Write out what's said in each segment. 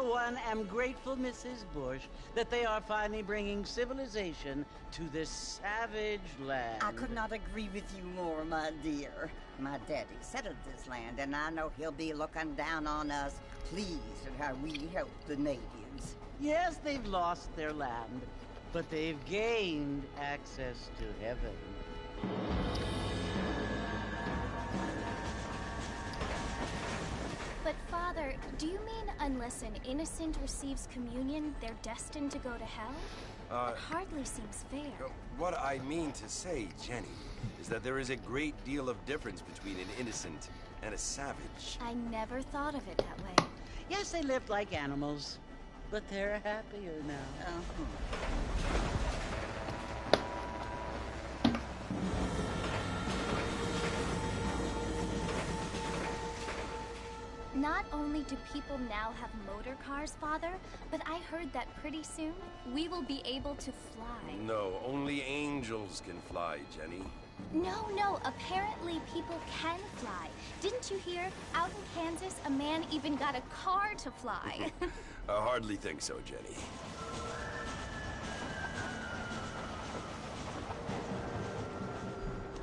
for one, am grateful, Mrs. Bush, that they are finally bringing civilization to this savage land. I could not agree with you more, my dear. My daddy settled this land, and I know he'll be looking down on us, pleased at how we help the natives. Yes, they've lost their land, but they've gained access to heaven. But Father, do you mean unless an innocent receives communion, they're destined to go to hell? That hardly seems fair. What I mean to say, Jenny, is that there is a great deal of difference between an innocent and a savage. I never thought of it that way. Yes, they lived like animals, but they're happier now. Not only do people now have motor cars, Father, but I heard that pretty soon we will be able to fly. No, only angels can fly, Jenny. No, apparently people can fly. Didn't you hear? Out in Kansas, a man even got a car to fly. I hardly think so, Jenny.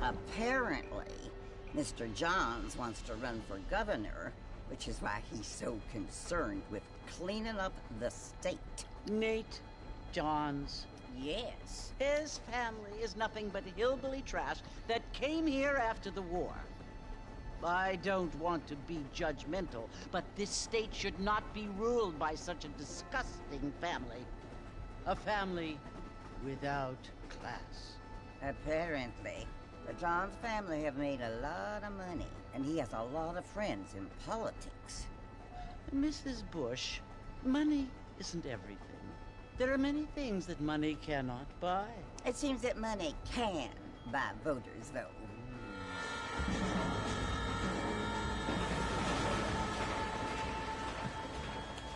Apparently, Mr. Johns wants to run for governor, which is why he's so concerned with cleaning up the state. Nate Johns. Yes. His family is nothing but hillbilly trash that came here after the war. I don't want to be judgmental, but this state should not be ruled by such a disgusting family. A family without class. Apparently. The Johns family have made a lot of money, and he has a lot of friends in politics. Mrs. Bush, money isn't everything. There are many things that money cannot buy. It seems that money can buy voters, though.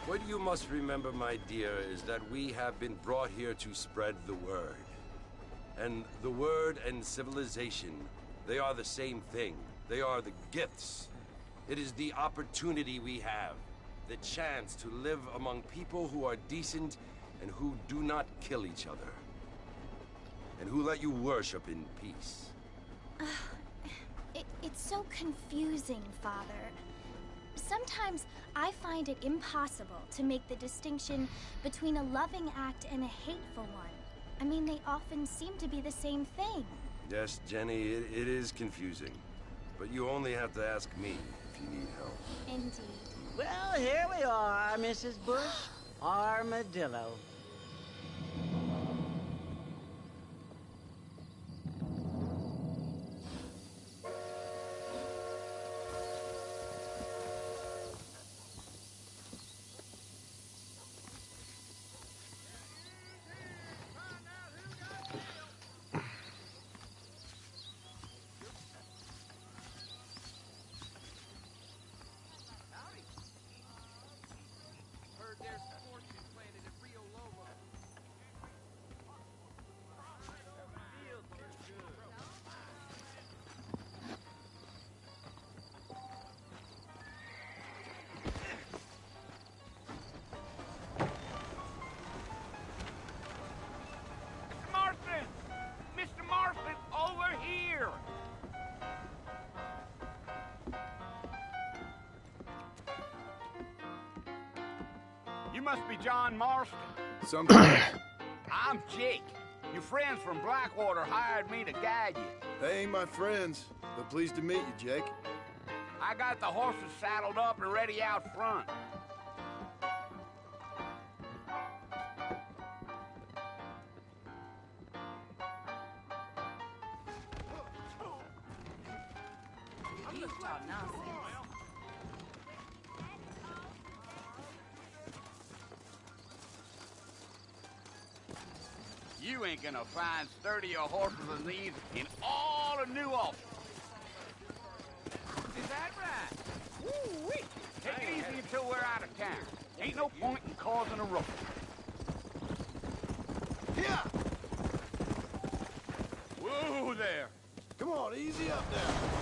What you must remember, my dear, is that we have been brought here to spread the word. And the word and civilization, they are the same thing. They are the gifts. It is the opportunity we have, the chance to live among people who are decent and who do not kill each other, and who let you worship in peace. It's so confusing, Father. Sometimes I find it impossible to make the distinction between a loving act and a hateful one. I mean, they often seem to be the same thing. Yes, Jenny, it is confusing. But you only have to ask me if you need help. Indeed. Well, here we are, Mrs. Bush. Armadillo. You must be John Marston. Sometimes. I'm Jake. Your friends from Blackwater hired me to guide you. They ain't my friends, but pleased to meet you, Jake. I got the horses saddled up and ready out front. You ain't gonna find sturdier horses than these in all of New Ulster. Is that right? Woo-wee! Take it easy until we're out of town. Ain't no point in causing a ruckus. Yeah! Whoa there! Come on, easy up now.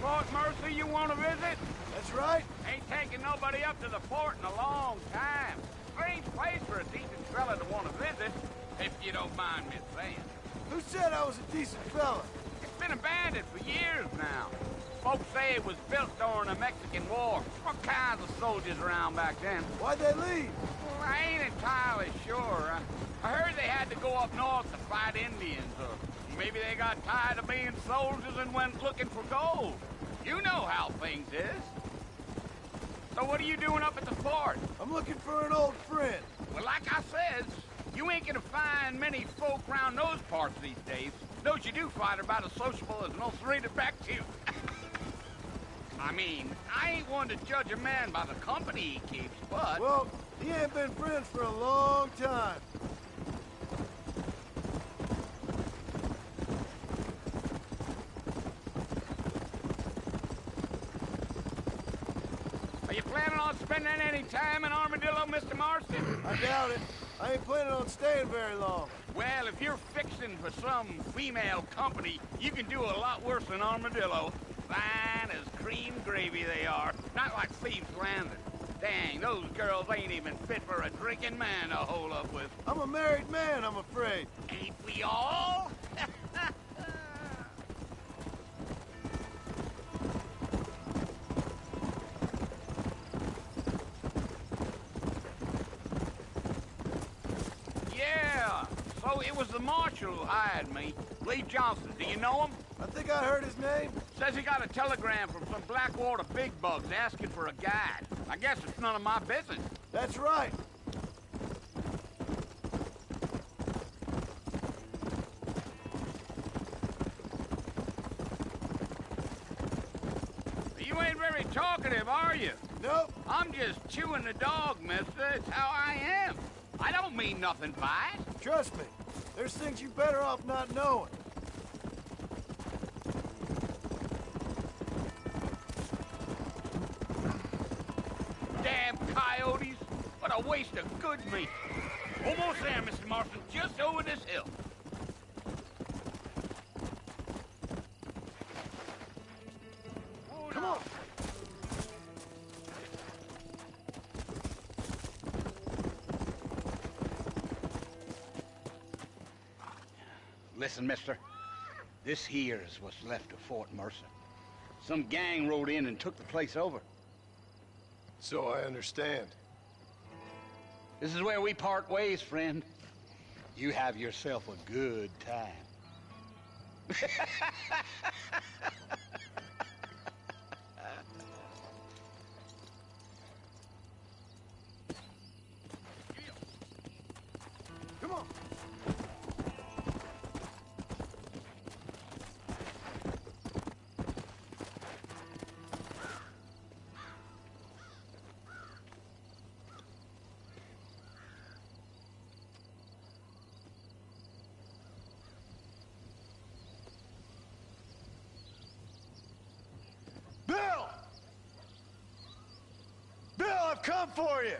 Fort Mercy you want to visit? That's right. Ain't taking nobody up to the fort in a long time. Strange place for a decent fella to want to visit, if you don't mind me saying. Who said I was a decent fella? It's been abandoned for years now. Folks say it was built during the Mexican War. What kinds of soldiers around back then? Why'd they leave? Well, I ain't entirely sure. I heard they had to go up north to fight Indians, or maybe they got tired of being soldiers and went looking for gold. You know how things is. So what are you doing up at the fort? I'm looking for an old friend. Well, like I says, you ain't gonna find many folk around those parts these days. Those you do find are about as sociable as an old serrated back tooth. I mean, I ain't one to judge a man by the company he keeps, but... Well, he ain't been friends for a long time. Are you planning on spending any time in Armadillo, Mr. Marston? I doubt it. I ain't planning on staying very long. Well, if you're fixing for some female company, you can do a lot worse than Armadillo. Fine as cream gravy they are. Not like Thieves' Landing. Dang, those girls ain't even fit for a drinking man to hole up with. I'm a married man, I'm afraid. Ain't we all? Yeah, so it was the marshal who hired me. Lee Johnson, do you know him? I think I heard his name. Says he got a telegram from some Blackwater big bugs asking for a guide. I guess it's none of my business. That's right. You ain't very talkative, are you? Nope. I'm just chewing the dog, mister. It's how I am. I don't mean nothing by it. Trust me. There's things you better off not knowing. Damn coyotes. What a waste of good meat. Almost there, Mr. Marston. Just over this hill. Come on. Listen, mister. This here is what's left of Fort Mercer. Some gang rode in and took the place over. So I understand. This is where we part ways, friend. You have yourself a good time. Come on. Bill! Bill, I've come for you!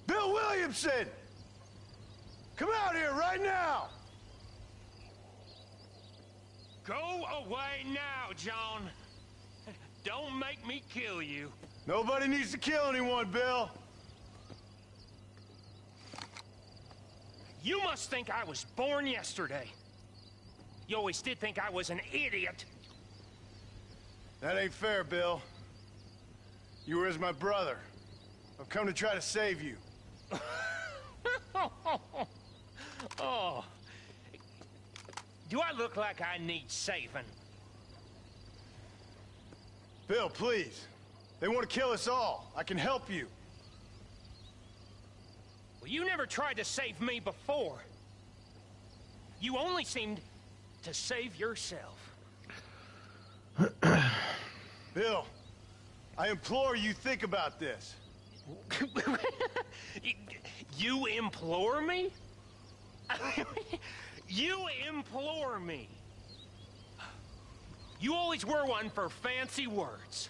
Bill Williamson! Come out here right now! Go away now, John. Don't make me kill you. Nobody needs to kill anyone, Bill. You must think I was born yesterday. You always did think I was an idiot. That ain't fair, Bill. You were as my brother. I've come to try to save you. Oh. Do I look like I need saving? Bill, please. They want to kill us all. I can help you. Well, you never tried to save me before. You only seemed to save yourself. Bill, I implore you think about this. You implore me? You implore me. You always were one for fancy words.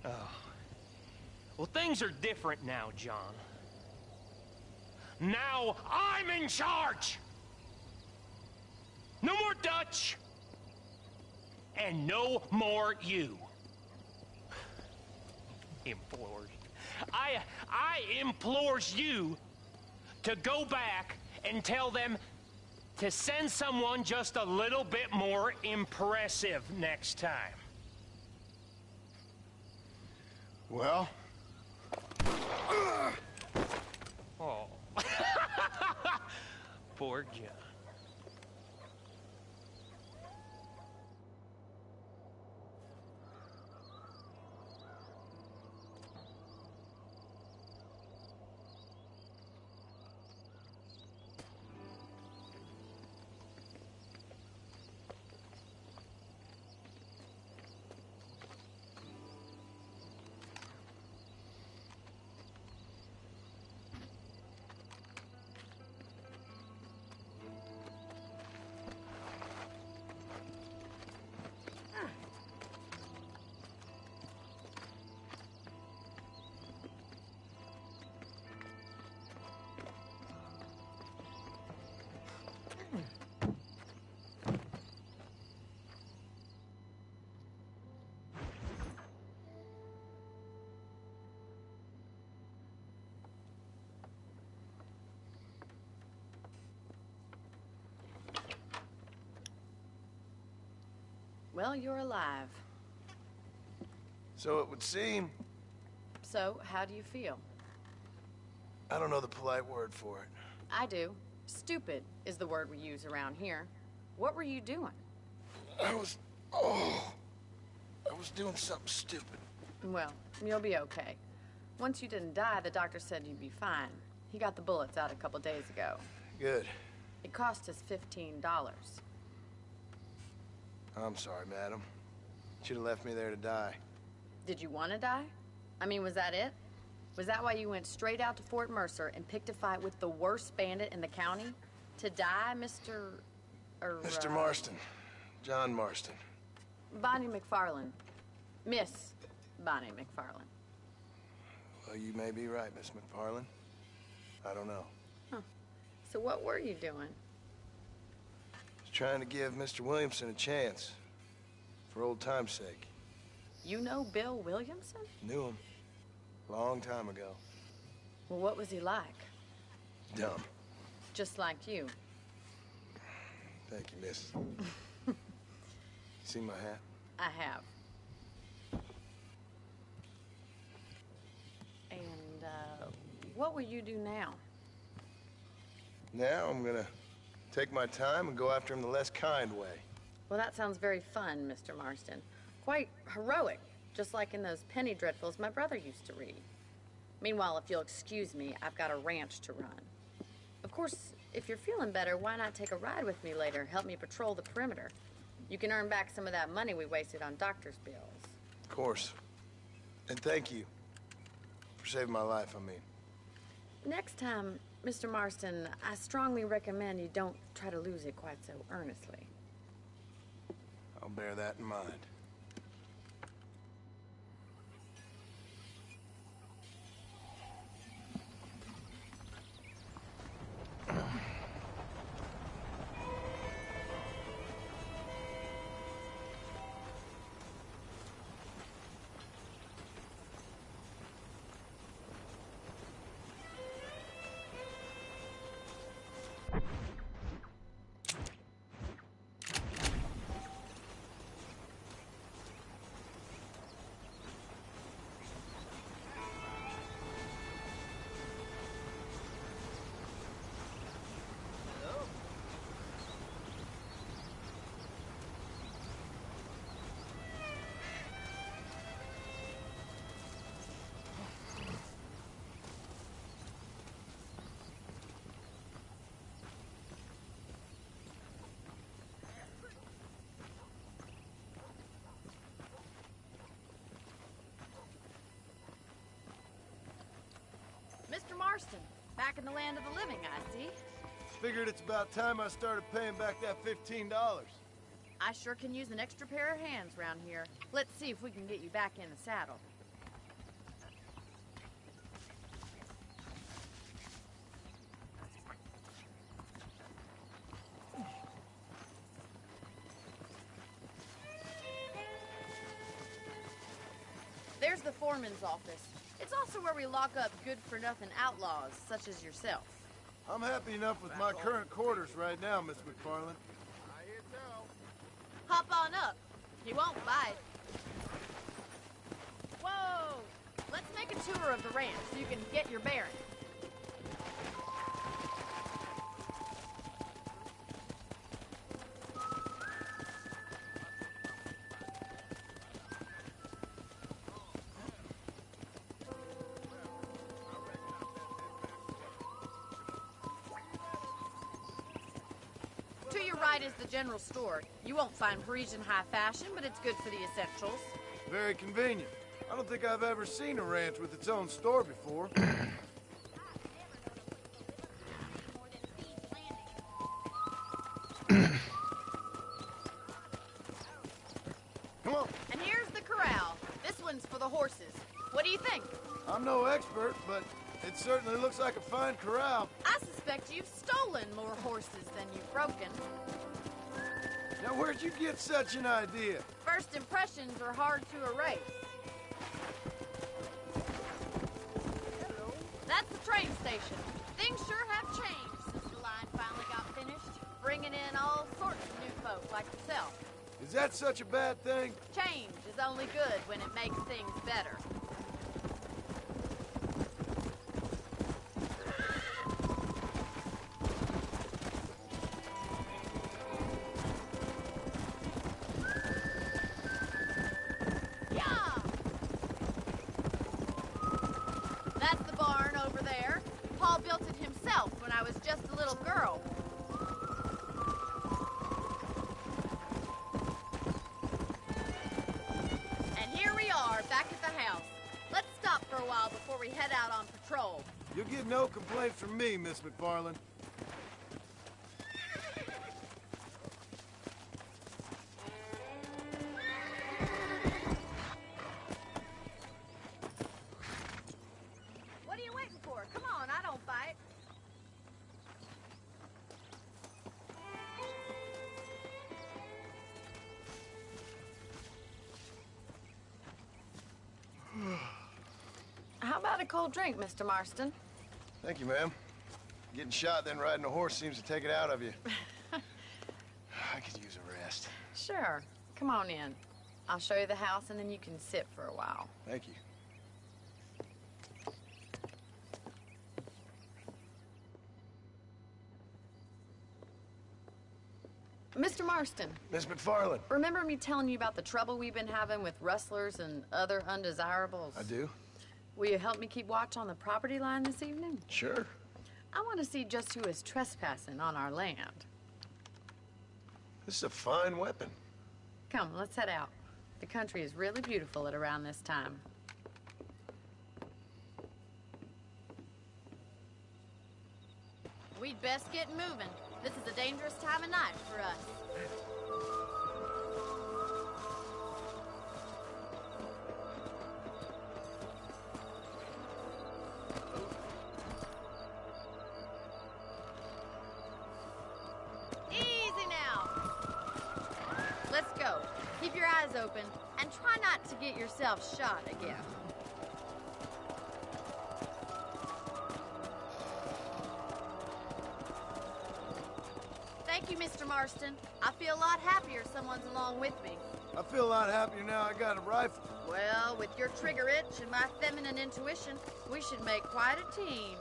Oh. Well, things are different now, John. Now I'm in charge! much. And no more you. Implores. I implores you to go back and tell them to send someone just a little bit more impressive next time. Well? Oh. Poor John. Well, you're alive. So it would seem. So, how do you feel? I don't know the polite word for it. I do. Stupid is the word we use around here. What were you doing? I was doing something stupid. Well, you'll be okay. Once you didn't die, the doctor said you'd be fine. He got the bullets out a couple days ago. Good. It cost us $15. I'm sorry, madam. Should have left me there to die. Did you want to die? I mean, was that it? Was that why you went straight out to Fort Mercer and picked a fight with the worst bandit in the county? To die, Mr. Mr. Marston. John Marston. Bonnie McFarland. Miss Bonnie McFarland. Well, you may be right, Miss McFarland. I don't know. Huh. So what were you doing? Trying to give Mr. Williamson a chance. For old time's sake. You know Bill Williamson? Knew him. Long time ago. Well, what was he like? Dumb. Just like you. Thank you, miss. You see my hat? I have. And, what will you do now? Now I'm gonna take my time and go after him the less kind way. Well, that sounds very fun, Mr. Marston. Quite heroic, just like in those penny dreadfuls my brother used to read. Meanwhile, if you'll excuse me, I've got a ranch to run. Of course, if you're feeling better, why not take a ride with me later? Help me patrol the perimeter. You can earn back some of that money we wasted on doctor's bills. Of course. And thank you for saving my life, I mean. Next time, Mr. Marston, I strongly recommend you don't try to lose it quite so earnestly. I'll bear that in mind. Mr. Marston, back in the land of the living, I see. Figured it's about time I started paying back that $15. I sure can use an extra pair of hands around here. Let's see if we can get you back in the saddle. the foreman's office. It's also where we lock up good-for-nothing outlaws, such as yourself. I'm happy enough with my current quarters right now, Miss McFarland. Hop on up. He won't bite. Whoa! Let's make a tour of the ranch so you can get your bearings. To your right is the general store. You won't find Parisian high fashion, but it's good for the essentials. Very convenient. I don't think I've ever seen a ranch with its own store before. Come on. And here's the corral. This one's for the horses. What do you think? I'm no expert, but it certainly looks like a fine corral. I suspect you've stolen more horses than you've broken. Now, where'd you get such an idea? First impressions are hard to erase. That's the train station. Things sure have changed since the line finally got finished, bringing in all sorts of new folk like yourself. Is that such a bad thing? Change is only good when it makes things better. That's the barn over there. Paul built it himself when I was just a little girl. And here we are, back at the house. Let's stop for a while before we head out on patrol. You'll get no complaint from me, Miss McFarland. What are you waiting for? Come on, I don't bite. How about a cold drink, Mr. Marston? Thank you, ma'am. Getting shot, then riding a horse seems to take it out of you. I could use a rest. Sure. Come on in. I'll show you the house, and then you can sit for a while. Thank you. Mr. Marston, Miss McFarland. remember me telling you about the trouble we've been having with rustlers and other undesirables? I do. Will you help me keep watch on the property line this evening? Sure. I want to see just who is trespassing on our land. This is a fine weapon. Come, let's head out. The country is really beautiful at around this time. We'd best get moving. This is a dangerous time of night for us. Easy now. Let's go. Keep your eyes open and try not to get yourself shot again. Thank you, Mr. Marston. I feel a lot happier someone's along with me. I feel a lot happier now I got a rifle. Well, with your trigger itch and my feminine intuition, we should make quite a team.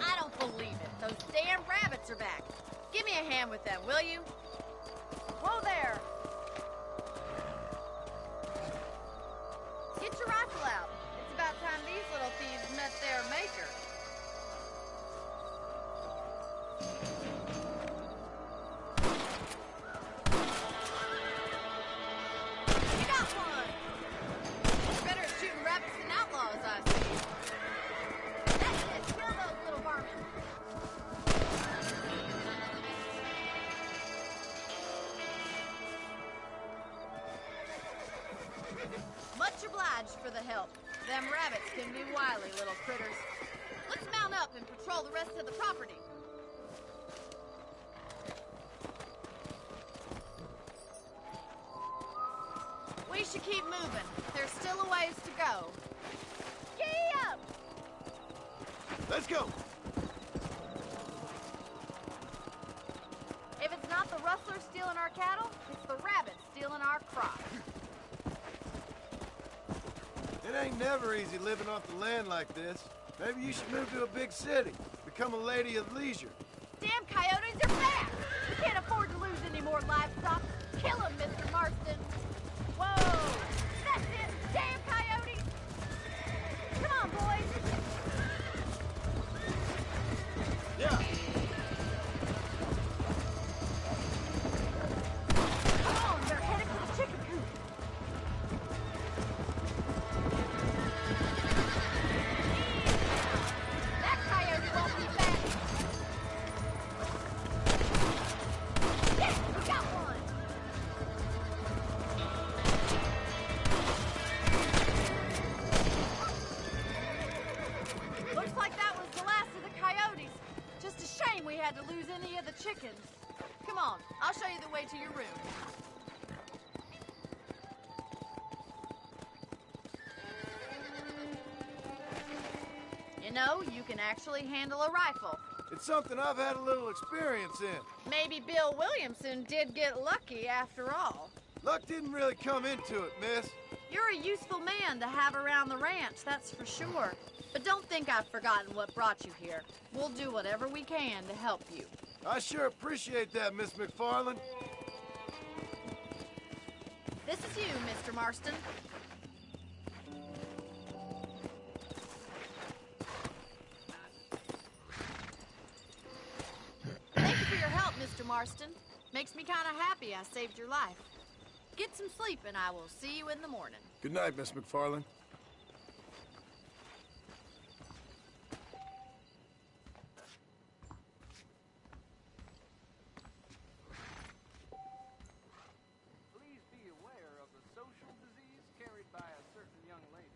I don't believe it. Those damn rabbits are back. Give me a hand with them, will you? Whoa there! Get your rifle out. It's about time these little thieves met their maker. You got one! You're better at shooting rabbits than outlaws, I see. That's it. Kill those little varmints. obliged for the help. Them rabbits can be wily little critters. Let's mount up and patrol the rest of the property. We should keep moving. There's still a ways to go. Giddy up! Let's go! If it's not the rustlers stealing our cattle, it's the rabbits stealing our crops. It ain't never easy living off the land like this. Maybe you should move to a big city. Become a lady of leisure. Damn coyotes are back! We can't afford to lose any more livestock. Kill them, Mr. Marston. Whoa! That's it! Damn coyotes! Come on, boys! Yeah! Come on, they're headed for the chicken coop. That coyote won't be back. Yes, we got one! Looks like that was the last of the coyotes. Just a shame we had to lose any of the chickens. Come on, I'll show you the way to your room. You know, you can actually handle a rifle. It's something I've had a little experience in. Maybe Bill Williamson did get lucky after all. Luck didn't really come into it, miss. You're a useful man to have around the ranch, that's for sure. But don't think I've forgotten what brought you here. We'll do whatever we can to help you. I sure appreciate that, Miss McFarland. This is you, Mr. Marston. Thank you for your help, Mr. Marston. Makes me kind of happy I saved your life. Get some sleep and I will see you in the morning. Good night, Miss McFarland. Please be aware of the social disease carried by a certain young lady.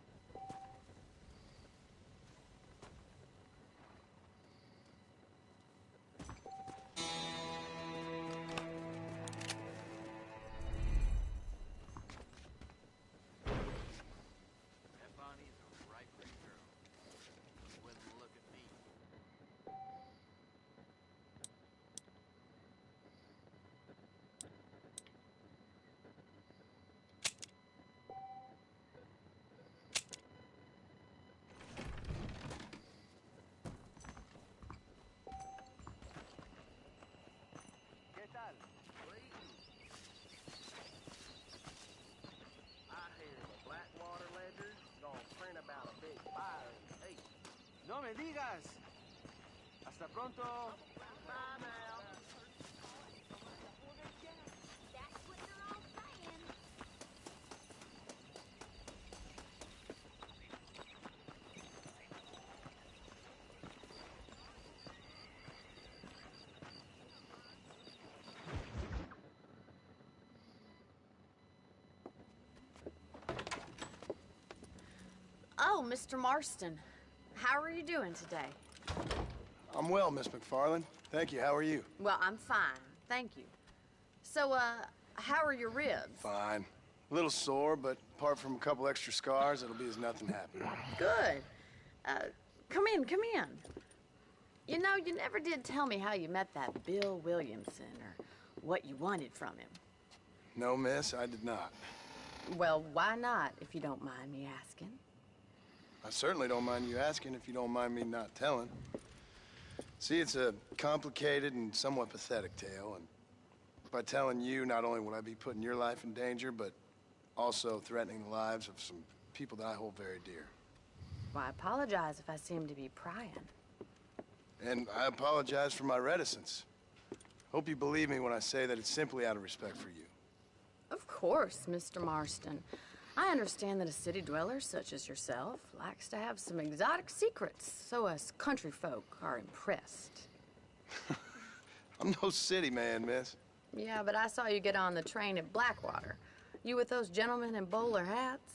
That Bonnie's a right pretty girl. Wouldn't look at me. ¿Qué tal? I hear the Blackwater Ledger's gonna print about a big fire in the state. No me digas. Hasta pronto. Bye now. Oh, Mr. Marston. How are you doing today? I'm well, Miss McFarland. Thank you. How are you? Well, I'm fine. Thank you. So, how are your ribs? Fine. A little sore, but apart from a couple extra scars, it'll be as nothing happened. Good. Come in, come in. You know, you never did tell me how you met that Bill Williamson or what you wanted from him. No, miss, I did not. Well, why not, if you don't mind me asking? I certainly don't mind you asking if you don't mind me not telling. See, it's a complicated and somewhat pathetic tale, and by telling you, not only would I be putting your life in danger, but also threatening the lives of some people that I hold very dear. Well, I apologize if I seem to be prying. And I apologize for my reticence. Hope you believe me when I say that it's simply out of respect for you. Of course, Mr. Marston. I understand that a city dweller such as yourself likes to have some exotic secrets, so us country folk are impressed. I'm no city man, miss. Yeah, but I saw you get on the train at Blackwater. You with those gentlemen in bowler hats?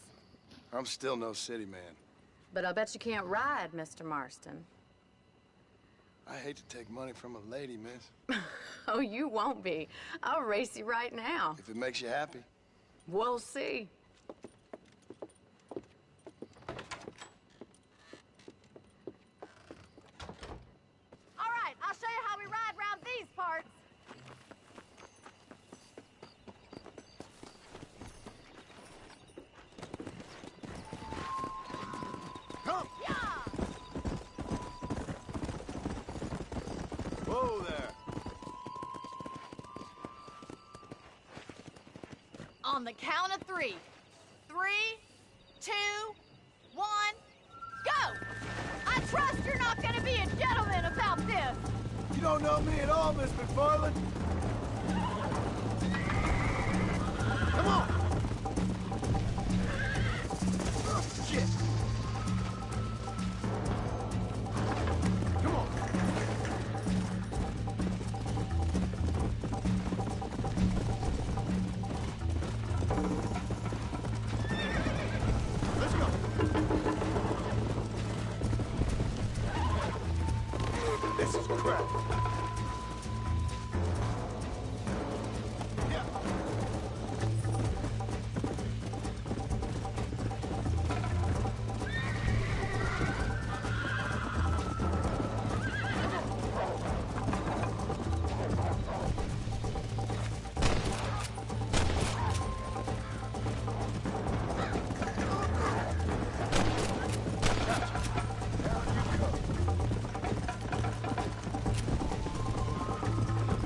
I'm still no city man. But I'll bet you can't ride, Mr. Marston. I hate to take money from a lady, miss. Oh, you won't be. I'll race you right now. If it makes you happy. We'll see. All right, I'll show you how we ride around these parts. Come! Yeah! Whoa there! On the count of 3. 3, 2, 1, go! I trust you're not gonna be a gentleman about this. You don't know me at all, Miss McFarland. Come on! Oh, shit! Come on! Let's go! This is crap.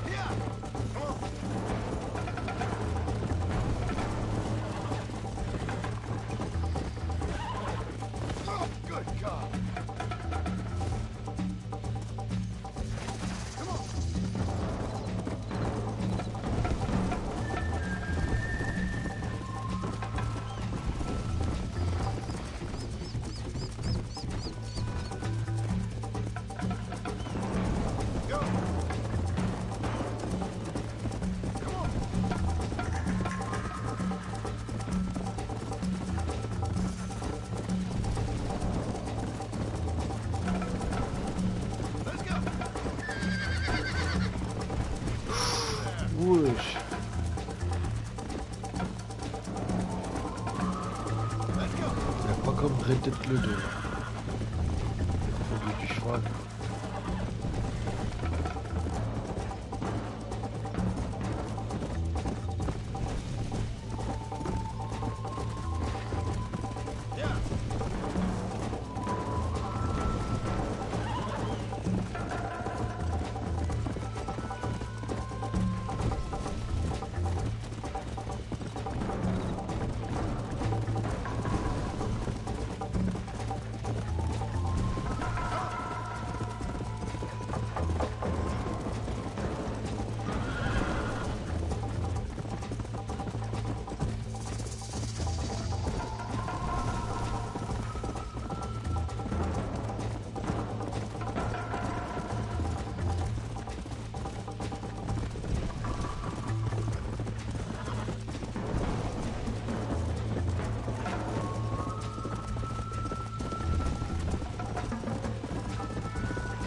Yeah. Oh, good God. Come on. Go. Come on. Let's go. Ruhig. Let's go. Ja, pas comme Red Dead 2. Faut du cheval. Yeah.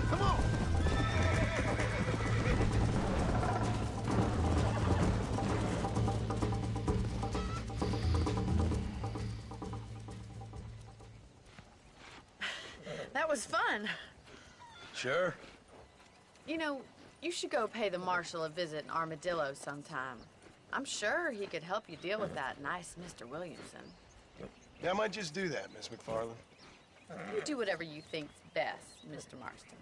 Come on. That was fun. Sure. You know, you should go pay the marshal a visit in Armadillo sometime. I'm sure he could help you deal with that nice Mr. Williamson. Yeah, I might just do that, Miss McFarland. You do whatever you think's best, Mr. Marston.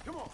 Come on.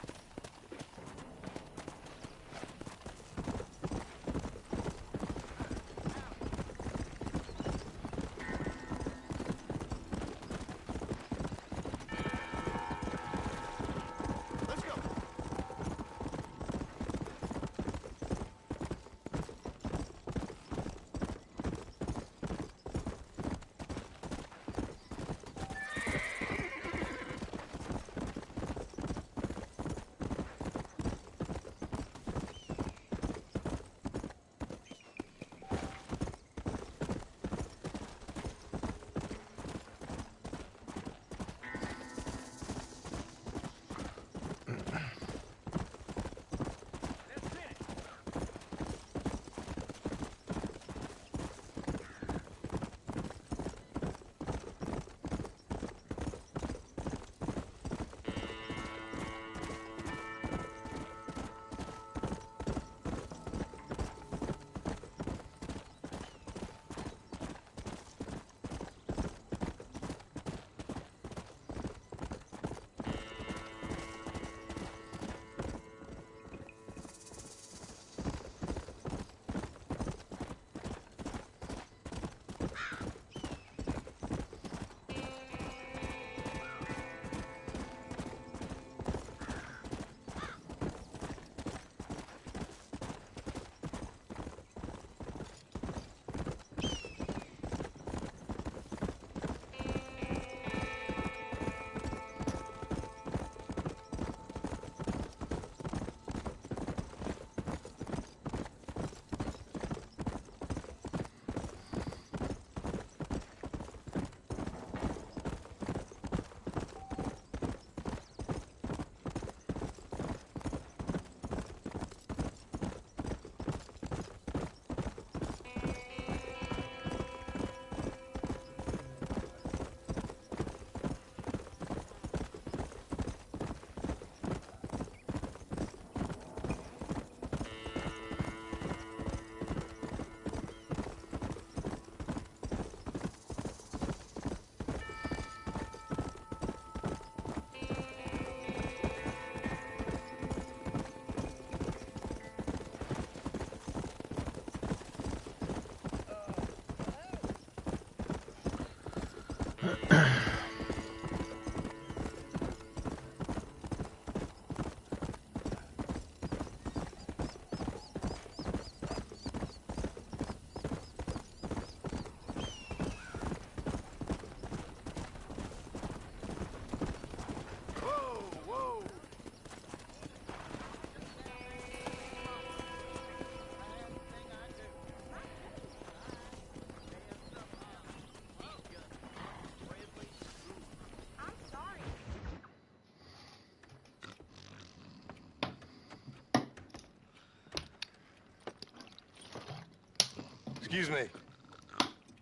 Excuse me.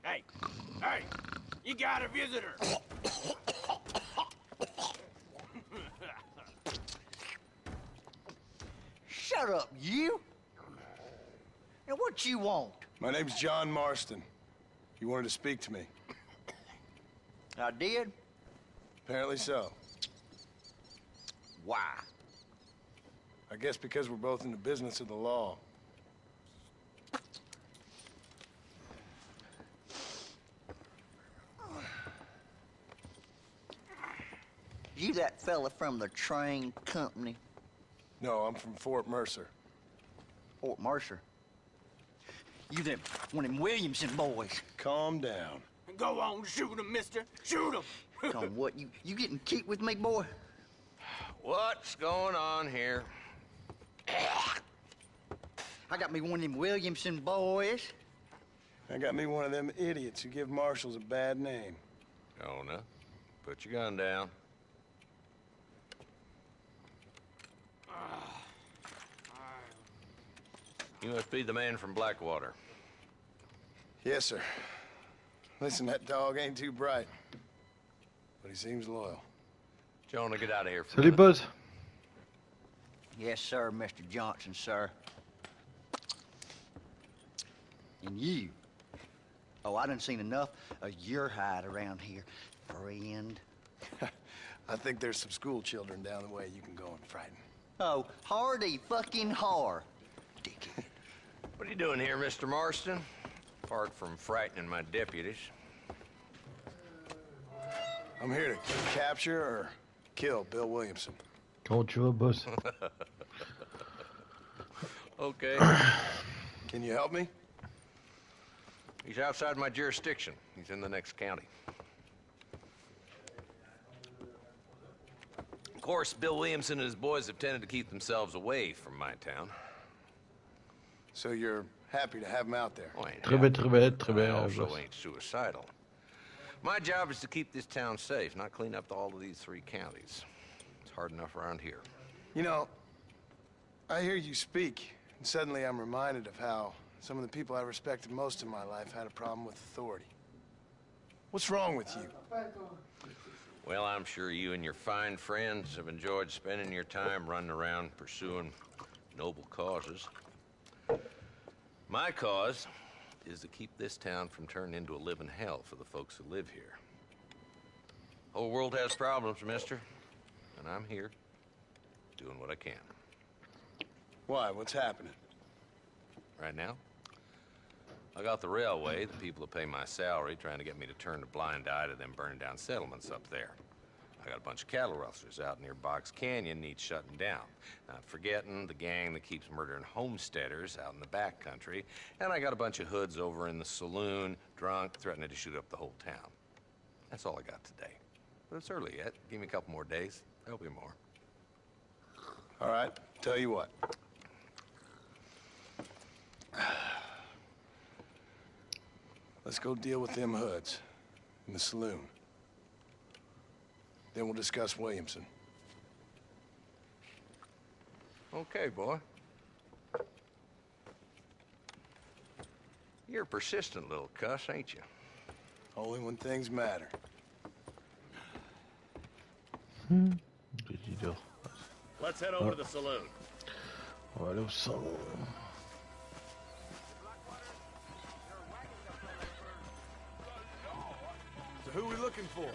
Hey, hey, you got a visitor. Shut up, you! Now what you want? My name's John Marston. You wanted to speak to me. I did? Apparently so. Why? I guess because we're both in the business of the law. You that fella from the train company? No, I'm from Fort Mercer. Fort Mercer? You them one of them Williamson boys. Calm down. Go on, shoot him, mister. Shoot him. Come on, what, you getting keep with me, boy? What's going on here? I got me one of them Williamson boys. I got me one of them idiots who give marshals a bad name. Oh, no. Put your gun down. You must be the man from Blackwater. Yes, sir. Listen, that dog ain't too bright, but he seems loyal. Jonah, get out of here. Salut, Buzz. Yes, sir, Mr. Johnson, sir. And you. Oh, I done seen enough of your hide around here, friend. I think there's some school children down the way you can go and frighten. Oh, hardy fucking har. Dickhead. What are you doing here, Mr. Marston? Apart from frightening my deputies. I'm here to capture or kill Bill Williamson. Comment tu vas, boss? Okay. Can you help me? He's outside my jurisdiction. He's in the next county. Of course, Bill Williamson and his boys have tended to keep themselves away from my town. So you're happy to have him out there? Oh, I ain't Très bien, très bien, très bien, I also boss. ain't suicidal. My job is to keep this town safe, not clean up all of these 3 counties. It's hard enough around here. You know, I hear you speak, and suddenly I'm reminded of how some of the people I respected most in my life had a problem with authority. What's wrong with you? Well, I'm sure you and your fine friends have enjoyed spending your time running around pursuing noble causes. My cause is to keep this town from turning into a living hell for the folks who live here. Whole world has problems, mister, and I'm here doing what I can. Why? What's happening? Right now, I got the railway, the people that pay my salary, trying to get me to turn a blind eye to them burning down settlements up there. I got a bunch of cattle rustlers out near Box Canyon needs shutting down. Not forgetting the gang that keeps murdering homesteaders out in the back country. And I got a bunch of hoods over in the saloon, drunk, threatening to shoot up the whole town. That's all I got today. But it's early yet. Give me a couple more days. There'll be more. All right, tell you what. Let's go deal with them hoods in the saloon. Then we'll discuss Williamson. Okay, boy. You're a persistent little cuss, ain't you? Only when things matter. Dis-donc. Let's head over to the saloon. On va aller au salon. So who we looking for?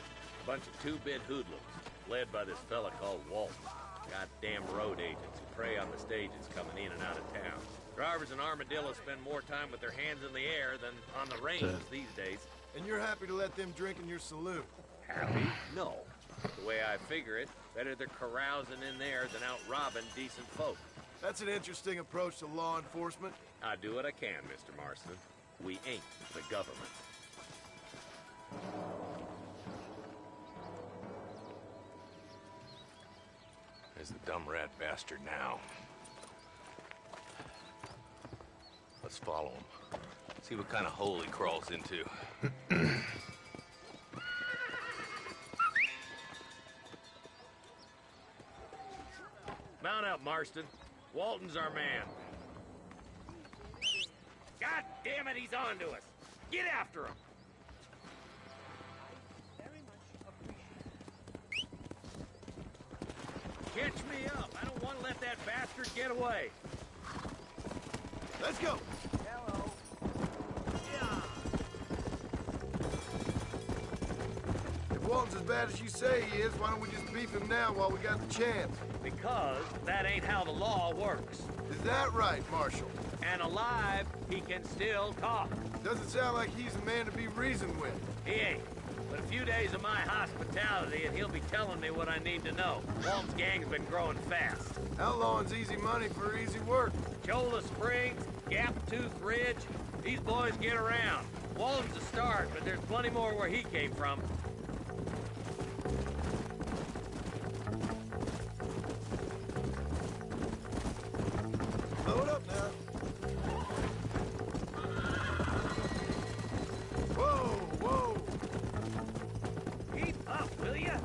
Bunch of two-bit hoodlums, led by this fella called Walton. Goddamn road agents who prey on the stages coming in and out of town. Drivers and armadillos spend more time with their hands in the air than on the reins these days. And you're happy to let them drink in your saloon? Happy? No. The way I figure it, better they're carousing in there than out robbing decent folk. That's an interesting approach to law enforcement. I do what I can, Mr. Marston. We ain't the government. There's the dumb rat bastard now. Let's follow him. See what kind of hole he crawls into. Mount out, Marston. Walton's our man. God damn it, he's on to us. Get after him. Catch me up. I don't want to let that bastard get away. Let's go. Hello. If Walton's as bad as you say he is, why don't we just beef him now while we got the chance? Because that ain't how the law works. Is that right, Marshal? And alive, he can still talk. Doesn't sound like he's a man to be reasoned with. He ain't. But a few days of my hospitality and he'll be telling me what I need to know. Walton's gang's been growing fast. Outlawing's easy money for easy work. Cholla Springs, Gap Tooth Ridge, these boys get around. Walton's a start, but there's plenty more where he came from. Load up now. Whoa, whoa. Keep up, will ya?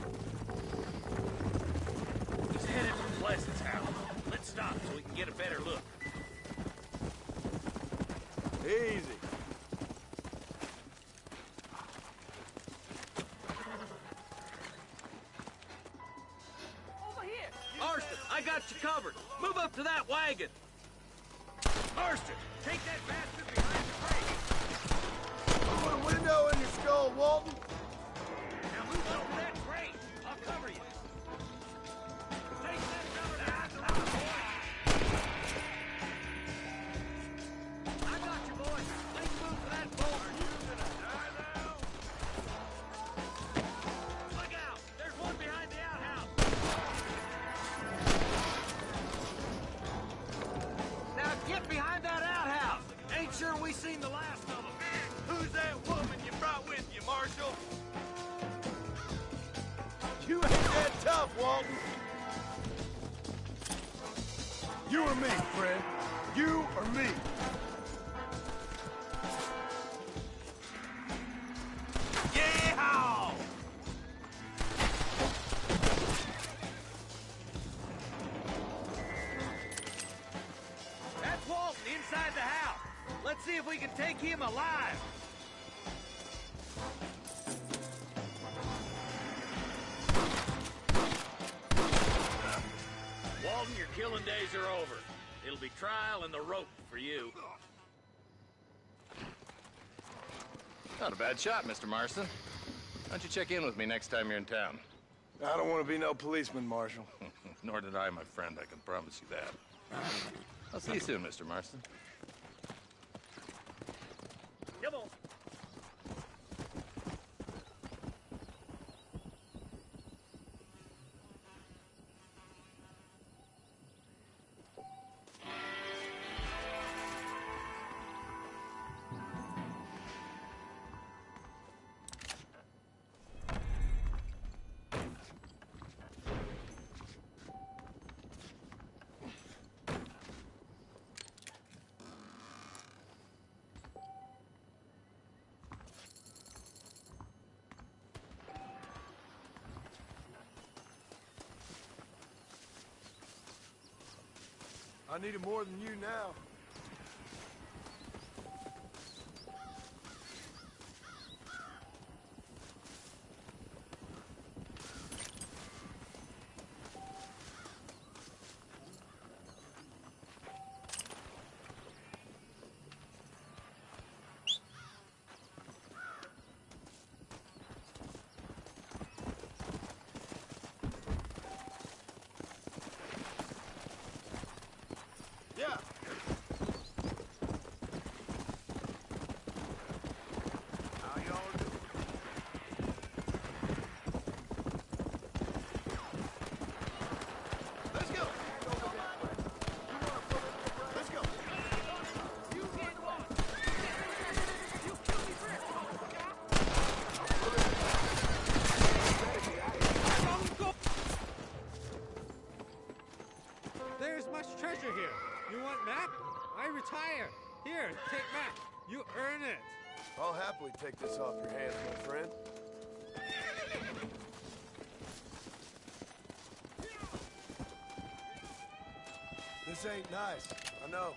He's headed for Pleasant's house. Let's stop so we can get a better look. Easy. Over here. Marston, I got you covered. Move up to that wagon. Marston, take that bastard behind the crate. Put a window in your skull, Walton. Now move up to that crate. I'll cover you. Take that cover behind the rock, boy. I got you, boys. Let's move to that bolt. Are you gonna die now? Look out! There's one behind the outhouse. Now get behind that outhouse. Ain't sure we seen the last of them. Who's that woman you brought with you, Marshal? You ain't that tough, Walton. You or me, friend. You or me. Yeehaw! That's Walton inside the house. Let's see if we can take him alive. Walton, your killing days are over. It'll be trial and the rope for you. Not a bad shot, Mr. Marston. Why don't you check in with me next time you're in town? I don't want to be no policeman, Marshal. Nor did I, my friend. I can promise you that. I'll see you soon, Mr. Marston. Come on. I need it more than you now. Yeah. How y'all doing? Let's go. Let's go. You get one. You kill me first. There's much treasure here. You want map? I retire. Here, take map. You earn it. I'll happily take this off your hands, my friend. This ain't nice. I know.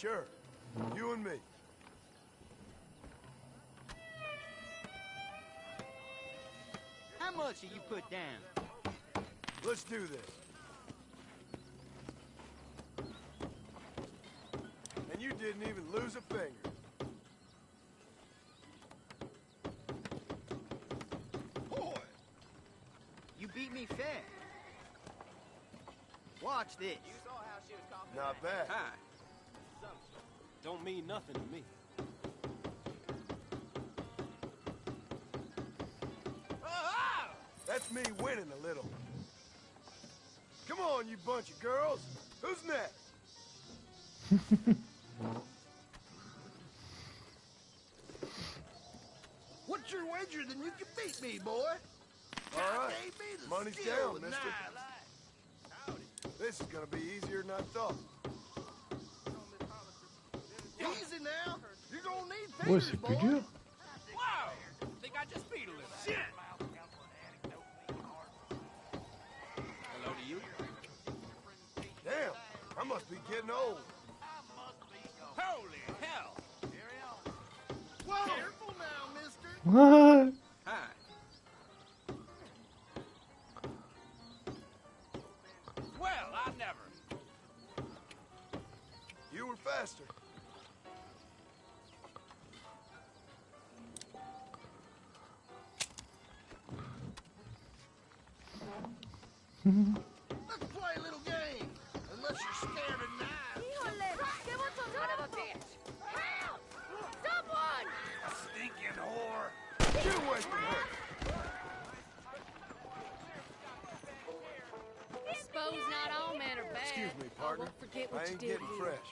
Sure. You and me. How much have you put down? Let's do this. And you didn't even lose a finger. Boy! You beat me fair. Watch this. You saw how she was talking. Not bad. Hi. Don't mean nothing to me. That's me winning a little. Come on, you bunch of girls. Who's next? What's your wager? Then you can beat me, boy. All right. Gave me the Money's skill down, with mister. knives. This is gonna be easier than I thought. Easy now. You're gonna need Ouais, fingers, c'est plus boy. dur. Wow! Think I just beat a little. Shit! Hello to you. Damn, I must be getting old. Holy hell! Whoa! Careful now, mister. What? Hi. Well, I never. You were faster. Let's play a little game. Unless you're scared of knives. ¡Qué son of a bitch! Help! Someone! Stinking whore. Get away from her. Suppose not all men are bad. Excuse me, partner. won't forget what I you ain't did getting here. fresh.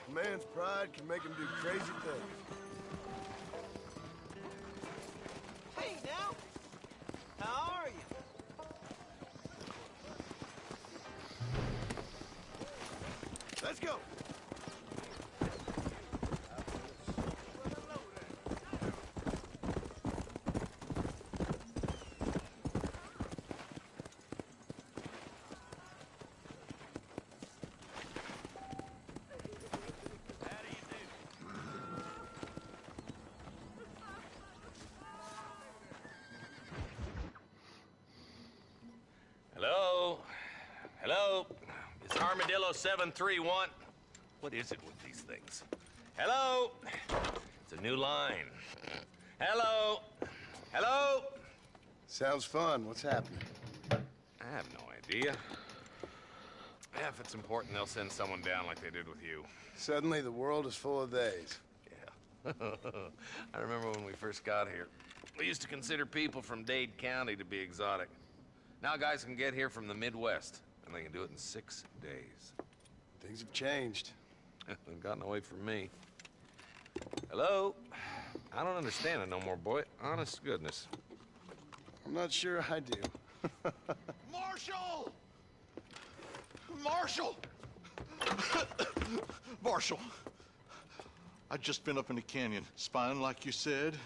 A man's pride can make him do crazy things. Hey, now. How are you? Let's go. Hello? Hello? Is Armadillo 731? What is it with these things? Hello? It's a new line. Hello? Hello? Sounds fun. What's happening? I have no idea. Yeah, if it's important, they'll send someone down like they did with you. Suddenly, the world is full of theys. Yeah. I remember when we first got here. We used to consider people from Dade County to be exotic. Now guys can get here from the Midwest, and they can do it in 6 days. Things have changed. They've gotten away from me. Hello? I don't understand it no more, boy. Honest to goodness. I'm not sure I do. Marshal! Marshal! Marshal! I just been up in the canyon, spying like you said.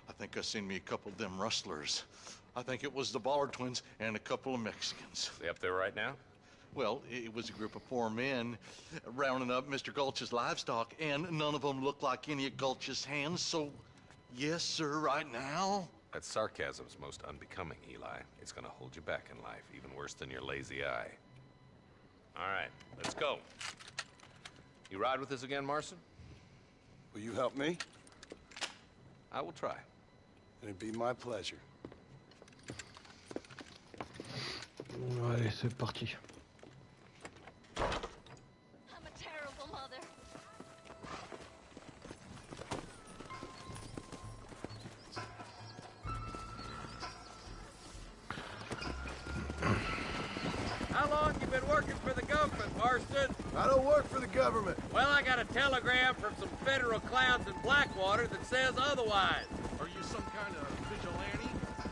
I think I seen me a couple of them rustlers. I think it was the Ballard twins and a couple of Mexicans. They up there right now? Well, it was a group of 4 men rounding up Mr. Gulch's livestock, and none of them looked like any of Gulch's hands, so yes, sir, right now. That sarcasm's most unbecoming, Eli. It's gonna hold you back in life, even worse than your lazy eye. All right, let's go. You ride with us again, Marston? Will you help me? I will try. It'd be my pleasure. Allez, c'est parti. I'm a terrible mother. How long you been working for the government, Marston? I don't work for the government. Well, I got a telegram from some federal clowns in Blackwater that says otherwise. Are you some kind of vigilante?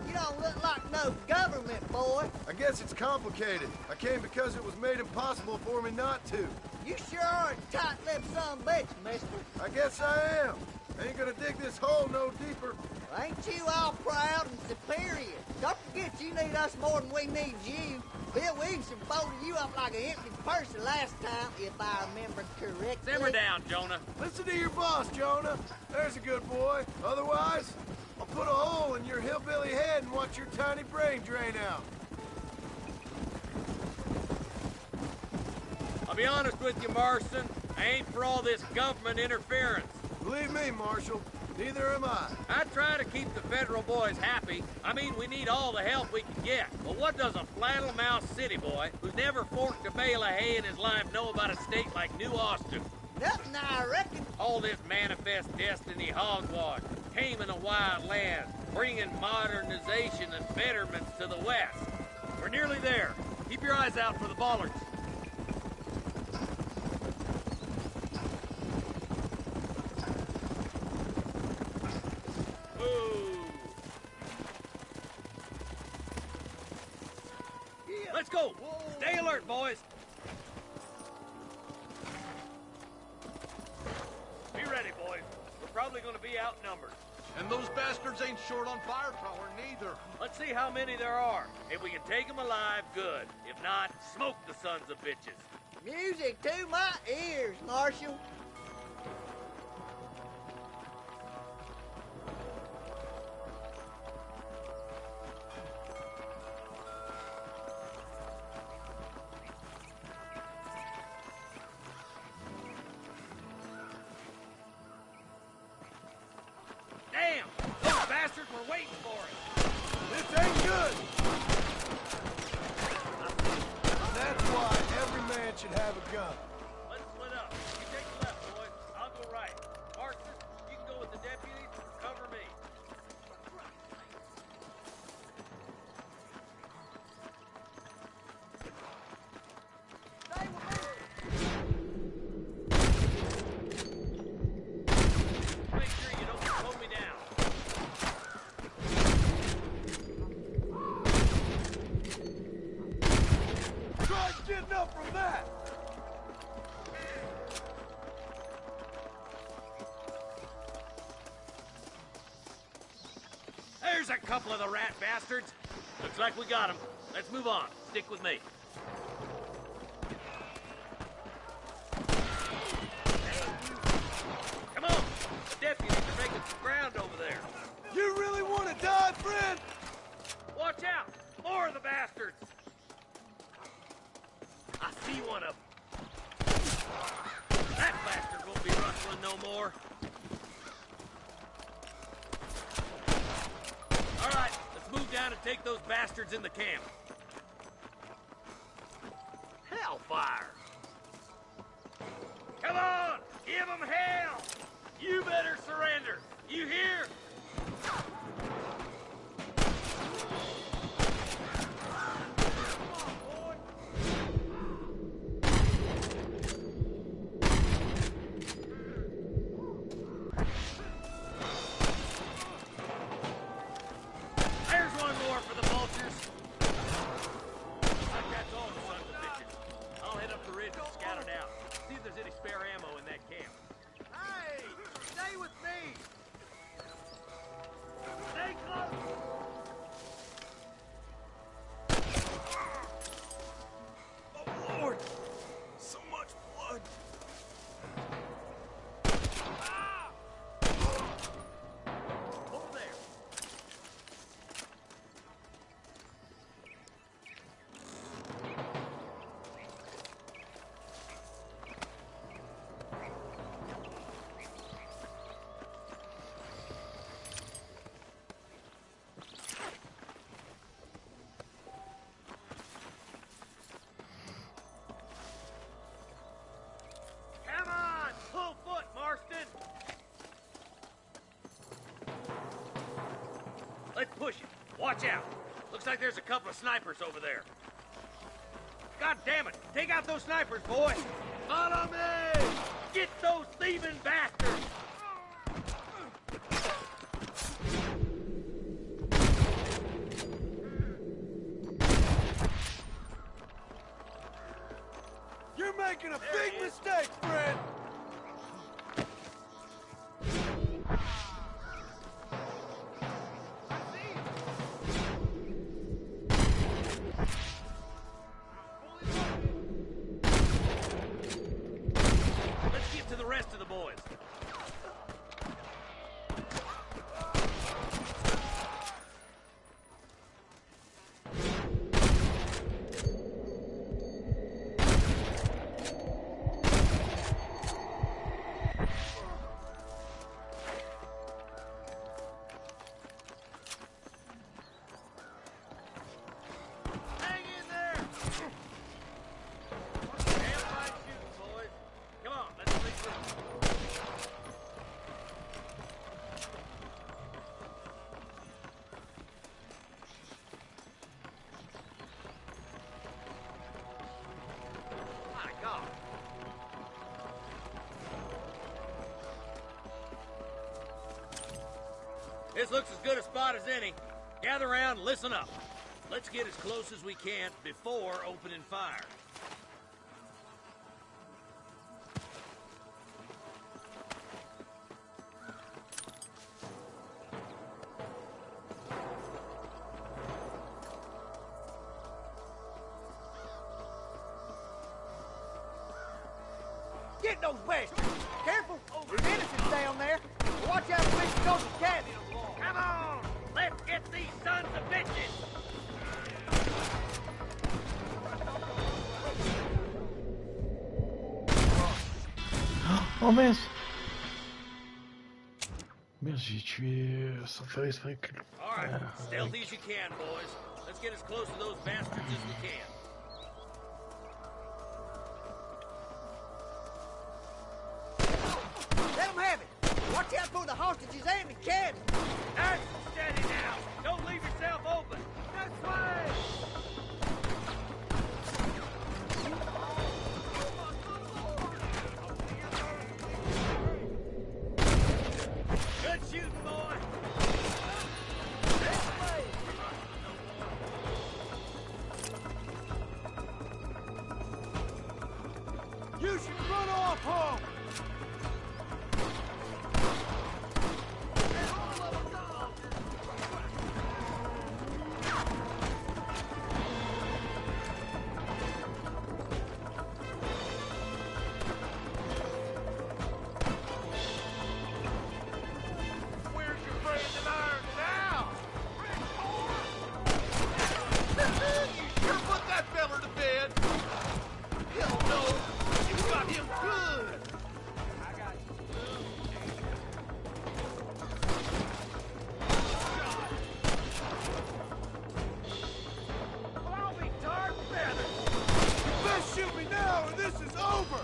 You don't look like no government, boy. I guess it's complicated. I came because it was made impossible for me not to. You sure are a tight-lipped son of a bitch, mister. I guess I am. Ain't gonna dig this hole no deeper. Well, ain't you all proud and superior? Don't forget you need us more than we need you. Bill Williamson folded you up like an empty purse the last time, if I remember correctly. Simmer down, Jonah. Listen to your boss, Jonah. There's a good boy. Otherwise, I'll put a hole in your hillbilly head and watch your tiny brain drain out. I'll be honest with you, Marston. I ain't for all this government interference. Believe me, Marshal, neither am I. I try to keep the federal boys happy. I mean, we need all the help we can get. But what does a flannel-mouthed city boy who's never forked a bale of hay in his life know about a state like New Austin? Nothing, I reckon. All this manifest destiny hogwash, taming a wild land, bringing modernization and betterments to the West. We're nearly there. Keep your eyes out for the bollards. Let's go! Stay alert, boys! Be ready, boys. We're probably gonna be outnumbered. And those bastards ain't short on firepower, neither. Let's see how many there are. If we can take them alive, good. If not, smoke the sons of bitches. Music to my ears, Marshal. Damn! Those bastards were waiting for us! This ain't good! That's why every man should have a gun. Let's split up. You take the left, boys. I'll go right. Marston, you can go with the deputies. Cover me. Make sure you don't slow me down. Try getting up from that! There's a couple of the rat bastards. Looks like we got them. Let's move on. Stick with me. Come on. The deputies are making some ground over there. You really want to die, friend? Watch out! More of the bastards! I see one of them. That bastard won't be rustling no more. All right, let's move down and take those bastards in the camp. Hellfire! Come on! Give them hell! You better surrender! You hear? There's one more for the vultures. Like that's all the sons of bitches. I'll head up the ridge and scout it out. See if there's any spare ammo in that camp. Hey, stay with me. Stay close! Oh, Lord! So much blood! Over there. Come on! Full foot, Marston! Let's push it. Watch out. Looks like there's a couple of snipers over there. God damn it! Take out those snipers, boy! Follow me! Get those thieving bastards! You're making a big mistake! mistake, friend! Let's get to the rest of the boys. This looks as good a spot as any. Gather around and listen up. Let's get as close as we can before opening fire. Get those bastards! Careful! There's innocents down there! Watch out for Mr. Ghost Cat! Come on! Let's get these sons of bitches! Oh mince! Merde, j'ai tué sans faire exprès que... All right, stealthy as you can, boys. Let's get as close to those bastards as we can. Let them have it! Watch out for the hostages and the cabin! Nice and steady now! Don't leave yourself open! This way! Good shooting, boy! This way! You should run off home! Where's your brazen iron now? You sure put that feller to bed? Hell no! You got him good! Well, I'll be darn feathered! You best shoot me now or this is over!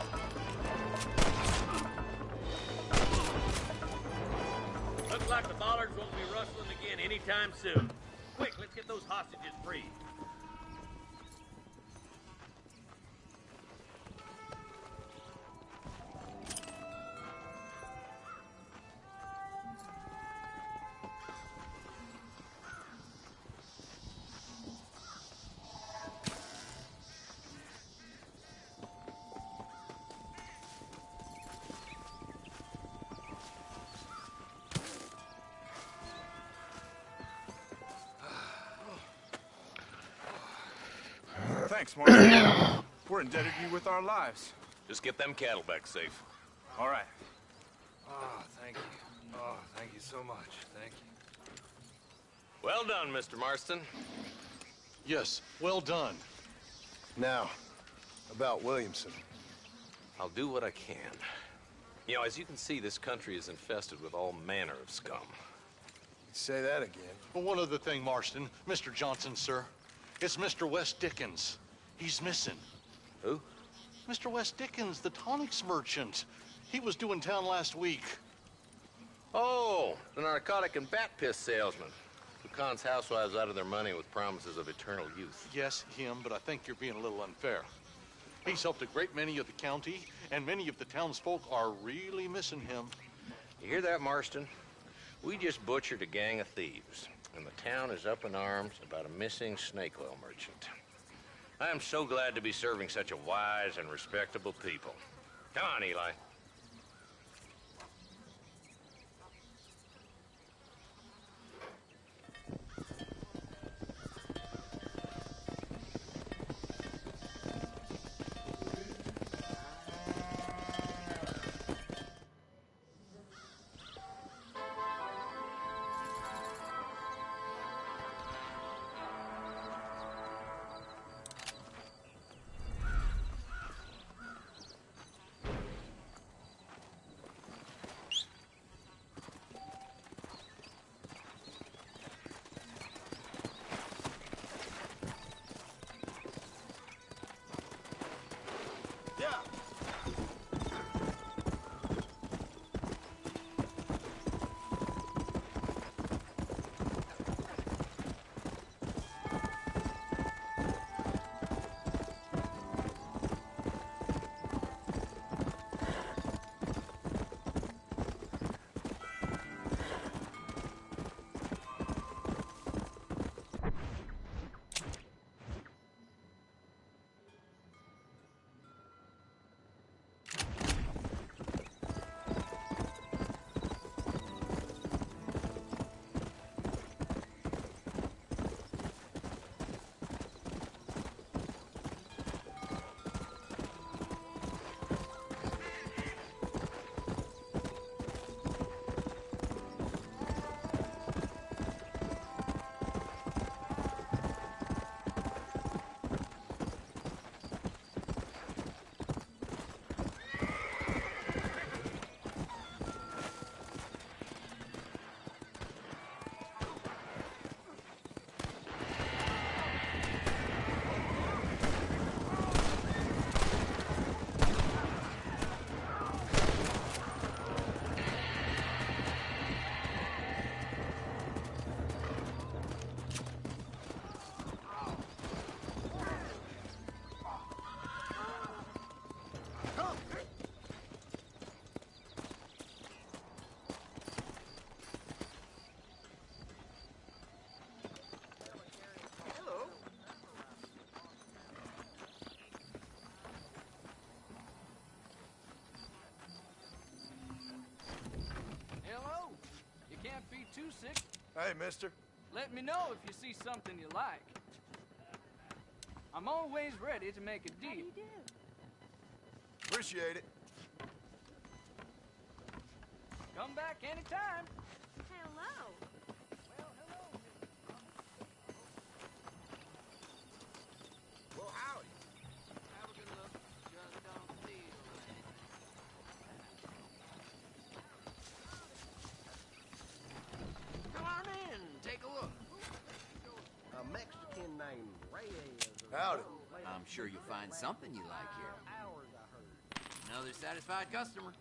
Looks like the bollards won't be rustling again anytime soon. Quick, let's get those hostages free. Thanks, Marshal. We're indebted to you with our lives. Just get them cattle back safe. All right. Oh, thank you. Oh, thank you so much. Thank you. Well done, Mr. Marston. Yes, well done. Now, about Williamson. I'll do what I can. You know, as you can see, this country is infested with all manner of scum. Say that again. Well, one other thing, Marston. Mr. Johnson, sir. It's Mr. Wes Dickens. He's missing. Who? Mr. Wes Dickens, the tonics merchant. He was due in town last week. Oh, the narcotic and bat piss salesman who cons housewives out of their money with promises of eternal youth. Yes, him, but I think you're being a little unfair. He's helped a great many of the county, and many of the townsfolk are really missing him. You hear that, Marston? We just butchered a gang of thieves, and the town is up in arms about a missing snake oil merchant. I am so glad to be serving such a wise and respectable people. Come on, Eli. Too sick. Hey, mister. Let me know if you see something you like. I'm always ready to make a deal. How do you do? Appreciate it. Come back anytime. Hello. Well, hello. Well, howdy. Have a good look. Just don't feel Come on in, take a look. A Mexican named Reyes. Howdy. I'm sure you'll find something you like here. Another satisfied customer.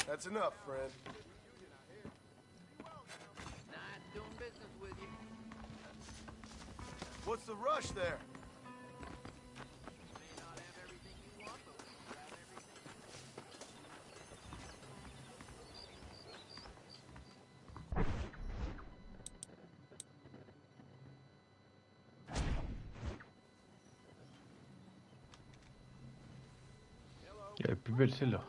That's enough, friend. Nice doing business with you. What's the rush there? Elle est plus belle celle-là.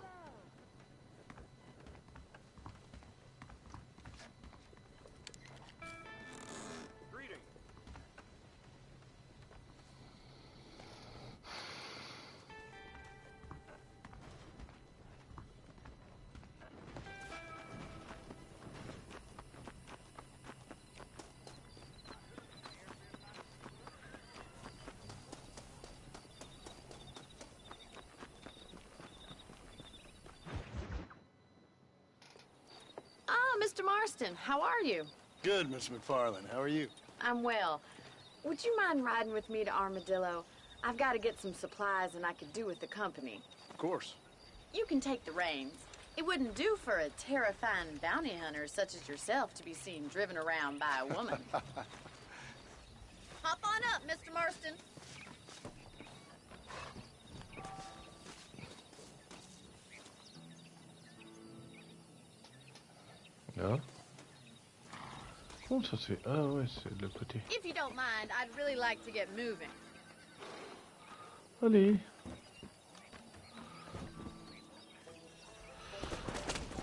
Mr. Marston, how are you? Good, Miss McFarland. How are you? I'm well. Would you mind riding with me to Armadillo? I've got to get some supplies and I could do with the company. Of course. You can take the reins. It wouldn't do for a terrifying bounty hunter such as yourself to be seen driven around by a woman. Hop on up, Mr. Marston. Là. Comment ça se fait? Ah ouais, c'est de l'autre côté. If you don't mind, I'd really like to get moving. Ollie.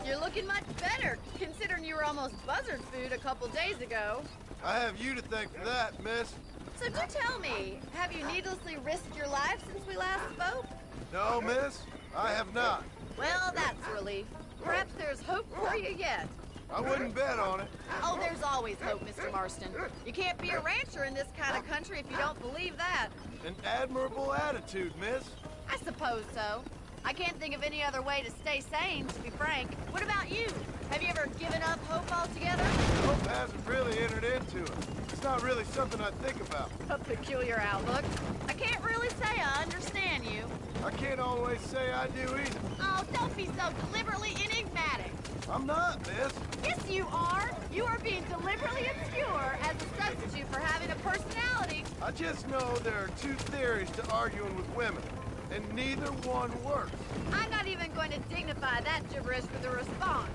You're looking much better, considering you were almost buzzard food a couple days ago. I have you to thank for that, miss. So do tell me, have you needlessly risked your life since we last spoke? No, miss, I have not. Well, that's a relief. Perhaps there's hope for you yet. I wouldn't bet on it. Oh, there's always hope, Mr. Marston. You can't be a rancher in this kind of country if you don't believe that. An admirable attitude, miss. I suppose so. I can't think of any other way to stay sane, to be frank. What about you? Have you ever given up hope altogether? Hope hasn't really entered into it. It's not really something I think about. A peculiar outlook. I can't really say I understand you. I can't always say I do either. Oh, don't be so deliberately enigmatic. I'm not, miss. Yes, you are. You are being deliberately obscure as a substitute for having a personality. I just know there are two theories to arguing with women, and neither one works. I'm not even going to dignify that gibberish with a response.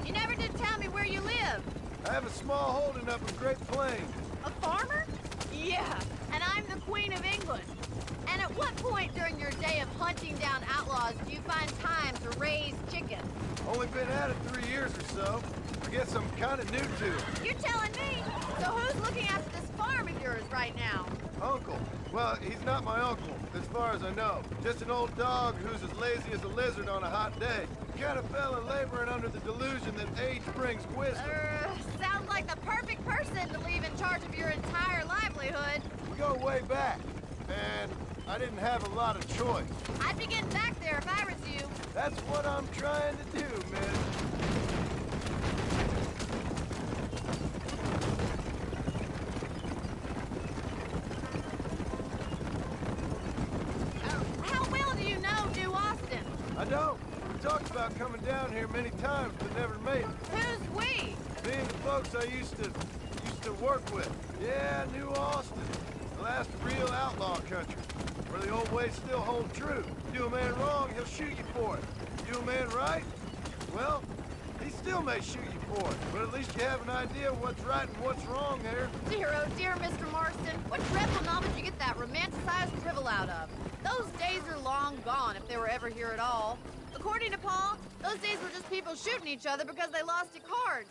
You never did tell me where you live. I have a small holding up in Great Plains. A farmer? Yeah, and I'm the Queen of England. And at what point during your day of hunting down outlaws do you find time to raise chickens? Only been at it 3 years or so. I guess I'm kind of new to it. You're telling me? So who's looking after this farm of yours right now? Uncle. Well, he's not my uncle, as far as I know. Just an old dog who's as lazy as a lizard on a hot day. The kind of fella laboring under the delusion that age brings wisdom. Sounds like the perfect person to leave in charge of your entire livelihood. We go way back, and I didn't have a lot of choice. I'd be getting back there if I was you. That's what I'm trying to do, miss. How well do you know New Austin? I don't. We talked about coming down here many times, but never made it. Who's we? Me and the folks I used to work with. Yeah, New Austin. The last real outlaw country, where the old ways still hold true. Do a man wrong, he'll shoot you for it. Do a man right, well, he still may shoot you for it. But at least you have an idea of what's right and what's wrong there. Dear, oh dear, Mr. Marston. What dreadful novel did you get that romanticized drivel out of? Those days are long gone, if they were ever here at all. According to Paul, those days were just people shooting each other because they lost at cards.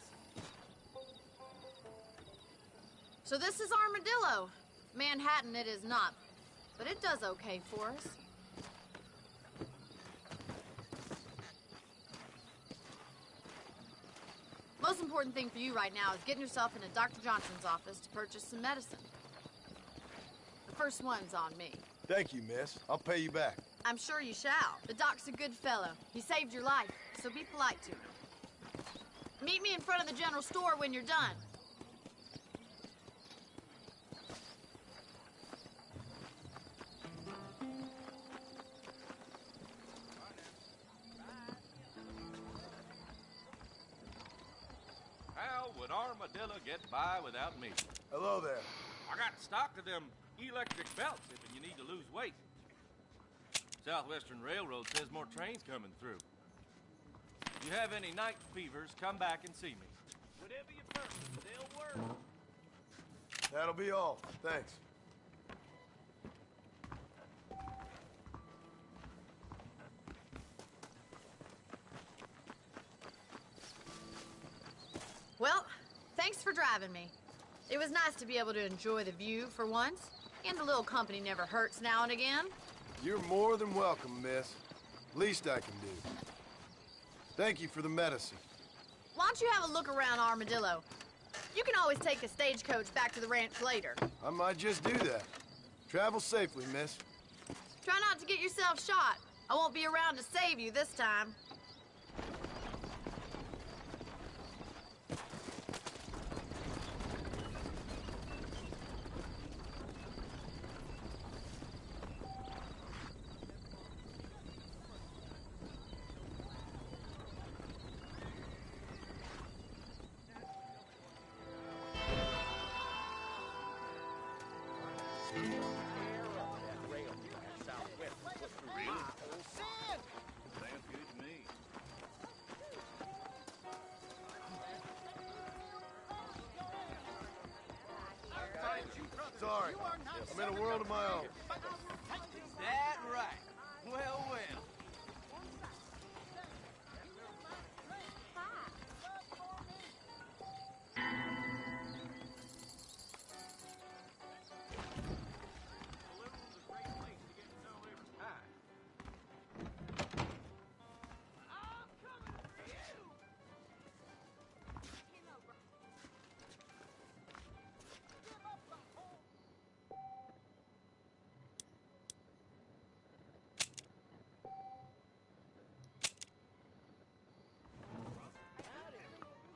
So this is Armadillo. Manhattan it is not, but it does okay for us. Most important thing for you right now is getting yourself into Dr. Johnson's office to purchase some medicine. The first one's on me. Thank you, miss. I'll pay you back. I'm sure you shall. The doc's a good fellow. He saved your life, so be polite to him. Meet me in front of the general store when you're done. How would Armadillo get by without me? Hello there. I got stock of them electric belts if you need to lose weight. Southwestern Railroad says more trains coming through. If you have any night fevers, come back and see me. Whatever you purchase, they'll work. That'll be all. Thanks. Well, thanks for driving me. It was nice to be able to enjoy the view for once, and a little company never hurts now and again. You're more than welcome, miss. Least I can do. Thank you for the medicine. Why don't you have a look around Armadillo? You can always take a stagecoach back to the ranch later. I might just do that. Travel safely, miss. Try not to get yourself shot. I won't be around to save you this time. Sounds good to me. sorry. I'm in a world of my own. Is that right? Well, well.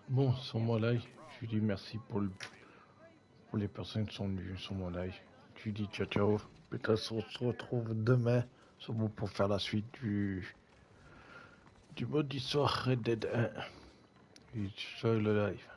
Bon, sur mon live, je lui dis merci pour les personnes qui sont venues sur mon live. Je lui dis ciao ciao. Peut-être on se retrouve demain sûrement pour faire la suite du mode d'histoire Red Dead 1. Et ciao le live.